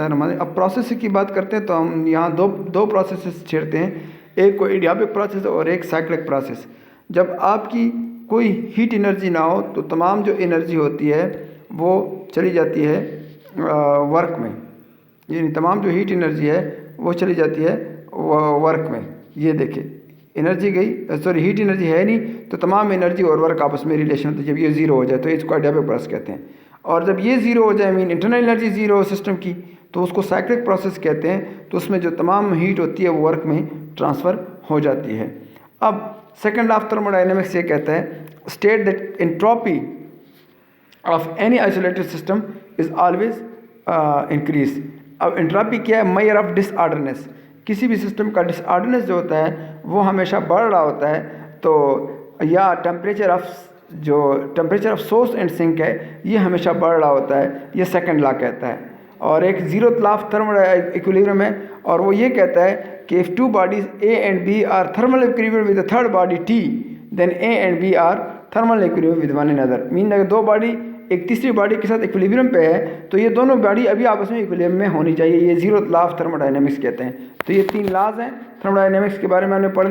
बिस्मिल्लाहिर्रहमानिर्रहीम। अब प्रोसेस की बात करते हैं तो हम यहाँ दो प्रोसेस छेड़ते हैं, एक को इडियाबिक प्रोसेस और एक साइक्लिक प्रोसेस। जब आपकी कोई हीट एनर्जी ना हो तो तमाम जो एनर्जी होती है वो चली जाती है वर्क में, यानी तमाम जो हीट एनर्जी है वो चली जाती है वर्क में। ये देखिए एनर्जी गई, सॉरी हीट एनर्जी है नहीं, तो तमाम एनर्जी और वर्क आपस में रिलेशन होती है। जब ये ज़ीरो हो जाए तो इसको इडियाबिक प्रोसेस कहते हैं, और जब ये ज़ीरो हो जाए मीन इंटरनल एनर्जी ज़ीरो हो सिस्टम की, तो उसको साइक्लिक प्रोसेस कहते हैं। तो उसमें जो तमाम हीट होती है वो वर्क में ट्रांसफ़र हो जाती है। अब सेकेंड लॉ ऑफ थर्मोडायनेमिक्स ये कहता है state that entropy of any isolated system is always increase. अब एंट्रोपी क्या है? Measure of disorderness. किसी भी सिस्टम का डिसऑर्डरनेस जो होता है वो हमेशा बढ़ रहा होता है। तो या temperature of source and sink है, ये हमेशा बढ़ रहा होता है, ये सेकंड लॉ कहता है। और एक zeroth law of thermal equilibrium है, और वो ये कहता है कि if two bodies A and B are thermal equilibrium with the third body T, then A and B are thermal equilibrium with one another. Mean अगर दो बॉडी एक तीसरी बॉडी के साथ इक्विलिब्रियम पे है तो ये दोनों बॉडी अभी आपस में इक्विलिब्रियम में होनी चाहिए। ये जीरोथ लॉ ऑफ थर्मोडायनेमिक्स कहते हैं। तो ये तीन लॉज हैं थर्मोडायनेमिक्स के बारे में हमने पढ़ लिया।